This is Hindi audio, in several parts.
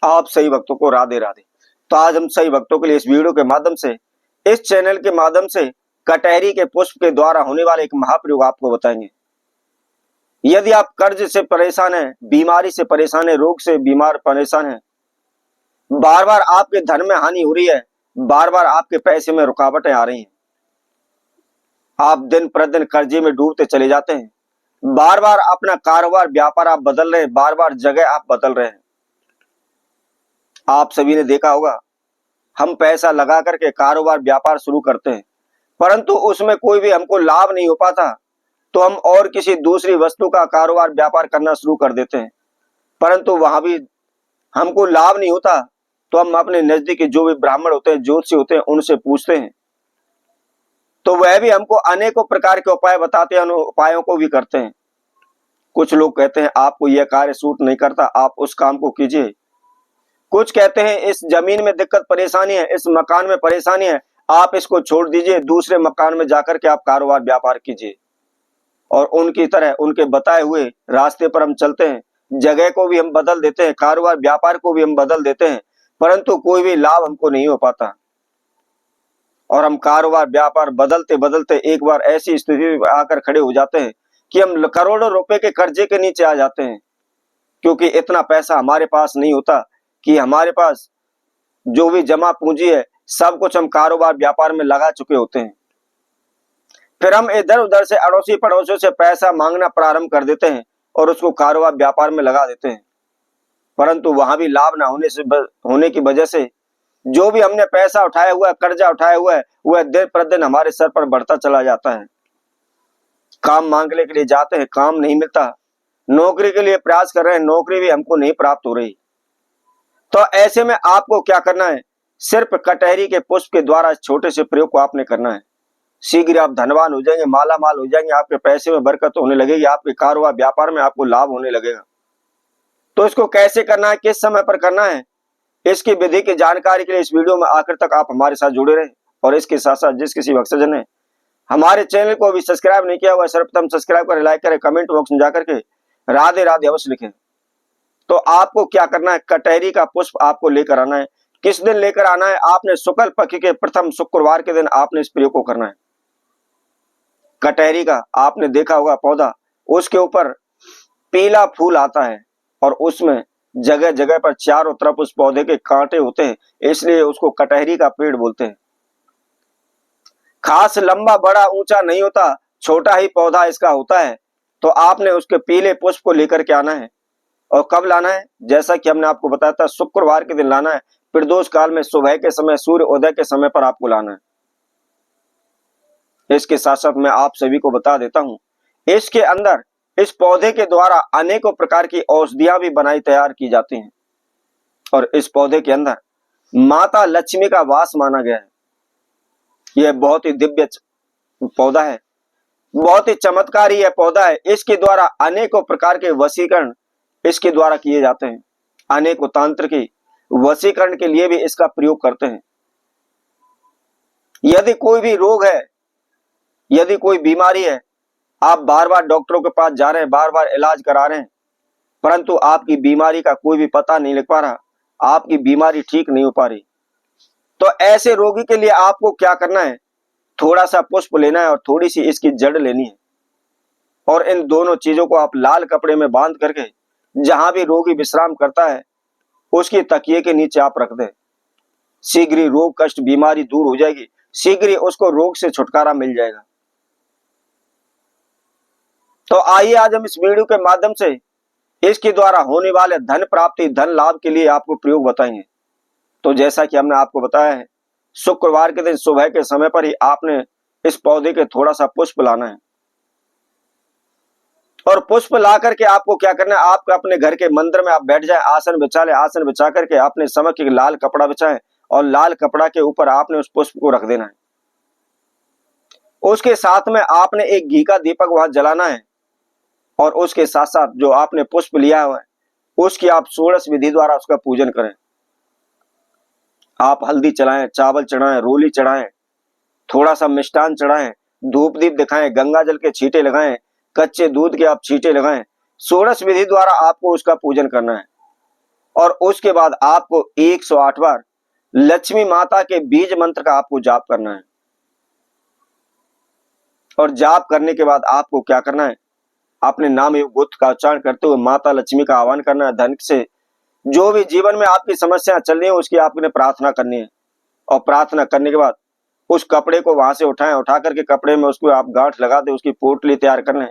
आप सही भक्तों को राधे राधे। तो आज हम सही भक्तों के लिए इस वीडियो के माध्यम से, इस चैनल के माध्यम से कटहरी के पुष्प के द्वारा होने वाले एक महाप्रयोग आपको बताएंगे। यदि आप कर्ज से परेशान हैं, बीमारी से परेशान है, रोग से बीमार परेशान है, बार बार आपके धन में हानि हो रही है, बार बार आपके पैसे में रुकावटें आ रही हैं, आप दिन प्रतिदिन कर्जे में डूबते चले जाते हैं, बार बार अपना कारोबार व्यापार आप बदल रहे हैं, बार बार जगह आप बदल रहे हैं। आप सभी ने देखा होगा, हम पैसा लगा करके कारोबार व्यापार शुरू करते हैं, परंतु उसमें कोई भी हमको लाभ नहीं हो पाता, तो हम और किसी दूसरी वस्तु का कारोबार व्यापार करना शुरू कर देते हैं, परंतु वहां भी हमको लाभ नहीं होता, तो हम अपने नजदीकी जो भी ब्राह्मण होते हैं, ज्योतिषी होते हैं, उनसे पूछते हैं, तो वह भी हमको अनेकों प्रकार के उपाय बताते हैं, उन उपायों को भी करते हैं। कुछ लोग कहते हैं आपको यह कार्य सूट नहीं करता, आप उस काम को कीजिए। कुछ कहते हैं इस जमीन में दिक्कत परेशानी है, इस मकान में परेशानी है, आप इसको छोड़ दीजिए, दूसरे मकान में जाकर के आप कारोबार व्यापार कीजिए। और उनकी तरह, उनके बताए हुए रास्ते पर हम चलते हैं, जगह को भी हम बदल देते हैं, कारोबार व्यापार को भी हम बदल देते हैं, परंतु कोई भी लाभ हमको नहीं हो पाता। और हम कारोबार व्यापार बदलते बदलते एक बार ऐसी स्थिति में आकर खड़े हो जाते हैं कि हम करोड़ों रुपए के कर्जे के नीचे आ जाते हैं, क्योंकि इतना पैसा हमारे पास नहीं होता कि हमारे पास जो भी जमा पूंजी है सब कुछ हम कारोबार व्यापार में लगा चुके होते हैं। फिर हम इधर उधर से अड़ोसी पड़ोसियों से पैसा मांगना प्रारंभ कर देते हैं और उसको कारोबार व्यापार में लगा देते हैं, परंतु वहां भी लाभ ना होने की वजह से जो भी हमने पैसा उठाया हुआ है, कर्जा उठाया हुआ है, वह दिन प्रतिदिन हमारे सर पर बढ़ता चला जाता है। काम मांगने के लिए जाते हैं, काम नहीं मिलता, नौकरी के लिए प्रयास कर रहे हैं, नौकरी भी हमको नहीं प्राप्त हो रही। तो ऐसे में आपको क्या करना है, सिर्फ कटहरी के पुष्प के द्वारा इस छोटे से प्रयोग को आपने करना है। शीघ्र आप धनवान हो जाएंगे, माला माल हो जाएंगे, आपके पैसे में बरकत होने लगेगी, आपके कारोबार व्यापार में आपको लाभ होने लगेगा। तो इसको कैसे करना है, किस समय पर करना है, इसकी विधि की जानकारी के लिए इस वीडियो में आखिर तक आप हमारे साथ जुड़े रहे। और इसके साथ साथ जिस किसी भक्तजन ने हमारे चैनल को अभी सब्सक्राइब नहीं किया हुआ, सर्वप्रथम सब्सक्राइब करें, लाइक करें, कमेंट बॉक्स में जाकर के राधे राधे अवश्य लिखें। तो आपको क्या करना है, कटहरी का पुष्प आपको लेकर आना है। किस दिन लेकर आना है, आपने शुक्ल पक्ष के प्रथम शुक्रवार के दिन आपने इस प्रयोग को करना है। कटहरी का आपने देखा होगा पौधा, उसके ऊपर पीला फूल आता है और उसमें जगह जगह पर चारों तरफ उस पौधे के कांटे होते हैं, इसलिए उसको कटहरी का पेड़ बोलते हैं। खास लंबा बड़ा ऊंचा नहीं होता, छोटा ही पौधा इसका होता है। तो आपने उसके पीले पुष्प को लेकर के आना है। और कब लाना है, जैसा कि हमने आपको बताया था, शुक्रवार के दिन लाना है। प्रदोष काल में सुबह के समय, सूर्य उदय के समय पर आपको लाना है। इसके साथ साथ मैं आप सभी को बता देता हूं, इसके अंदर इस पौधे के द्वारा अनेकों प्रकार की औषधियां भी बनाई तैयार की जाती हैं। और इस पौधे के अंदर माता लक्ष्मी का वास माना गया है। यह बहुत ही दिव्य पौधा है, बहुत ही चमत्कारी यह पौधा है। इसके द्वारा अनेकों प्रकार के वशीकरण इसके द्वारा किए जाते हैं। अनेकों तांत्र के वशीकरण के लिए भी इसका प्रयोग करते हैं। यदि कोई भी रोग है, यदि कोई बीमारी है, आप बार बार डॉक्टरों के पास जा रहे हैं, बार बार इलाज करा रहे हैं, परंतु आपकी बीमारी का कोई भी पता नहीं लग पा रहा, आपकी बीमारी ठीक नहीं हो पा रही, तो ऐसे रोगी के लिए आपको क्या करना है, थोड़ा सा पुष्प लेना है और थोड़ी सी इसकी जड़ लेनी है। और इन दोनों चीजों को आप लाल कपड़े में बांध करके जहां भी रोगी विश्राम करता है उसकी तकिए के नीचे आप रख दें। शीघ्र ही रोग कष्ट बीमारी दूर हो जाएगी, शीघ्र ही उसको रोग से छुटकारा मिल जाएगा। तो आइए आज हम इस वीडियो के माध्यम से इसके द्वारा होने वाले धन प्राप्ति, धन लाभ के लिए आपको प्रयोग बताएंगे। तो जैसा कि हमने आपको बताया है, शुक्रवार के दिन सुबह के समय पर ही आपने इस पौधे के थोड़ा सा पुष्प लाना है। और पुष्प ला करके आपको क्या करना है, आप अपने घर के मंदिर में आप बैठ जाए, आसन बिछा ले, आसन बिछा करके अपने समक्ष एक लाल कपड़ा बिछाएं और लाल कपड़ा के ऊपर आपने उस पुष्प को रख देना है। उसके साथ में आपने एक घी का दीपक वहां जलाना है। और उसके साथ साथ जो आपने पुष्प लिया हुआ है उसकी आप षोडश विधि द्वारा उसका पूजन करें। आप हल्दी चढ़ाएं, चावल चढ़ाएं, रोली चढ़ाएं, थोड़ा सा मिष्ठान चढ़ाएं, धूप दीप दिखाएं, गंगा जल के छींटे लगाएं, कच्चे दूध के आप छींटे लगाएं। षोडश विधि द्वारा आपको उसका पूजन करना है। और उसके बाद आपको 108 बार लक्ष्मी माता के बीज मंत्र का आपको जाप करना है। और जाप करने के बाद आपको क्या करना है, अपने नाम एवं गोत्र का उच्चारण करते हुए माता लक्ष्मी का आह्वान करना है। धन से जो भी जीवन में आपकी समस्या चल रही है उसकी आपने प्रार्थना करनी है। और प्रार्थना करने के बाद उस कपड़े को वहां से उठाएं, उठा करके कपड़े में उसको आप गांठ लगा दें, उसकी पोटली तैयार कर लें।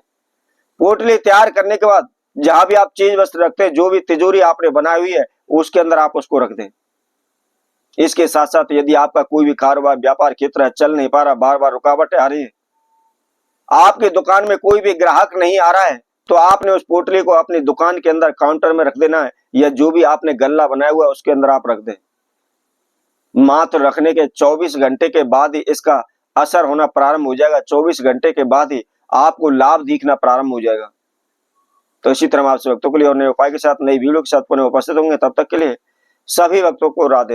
पोटली तैयार करने के बाद जहां भी आप चीज वस्त्र रखते हैं, जो भी तिजोरी आपने बनाई हुई है उसके अंदर आप उसको रख दें। इसके साथ साथ यदि आपका कोई भी कारोबार व्यापार क्षेत्र चल नहीं पा रहा, बार बार रुकावटें आ रही है, आपकी दुकान में कोई भी ग्राहक नहीं आ रहा है, तो आपने उस पोटली को अपनी दुकान के अंदर काउंटर में रख देना है, या जो भी आपने गल्ला बनाया हुआ है उसके अंदर आप रख दें। मात्र रखने के 24 घंटे के बाद ही इसका असर होना प्रारंभ हो जाएगा। 24 घंटे के बाद ही आपको लाभ दिखना प्रारंभ हो जाएगा। तो इसी तरह हम आपसे भक्तों के लिए और नए उपाय के साथ, नई वीडियो के साथ पुनः उपस्थित होंगे। तब तक के लिए सभी भक्तों को राधे।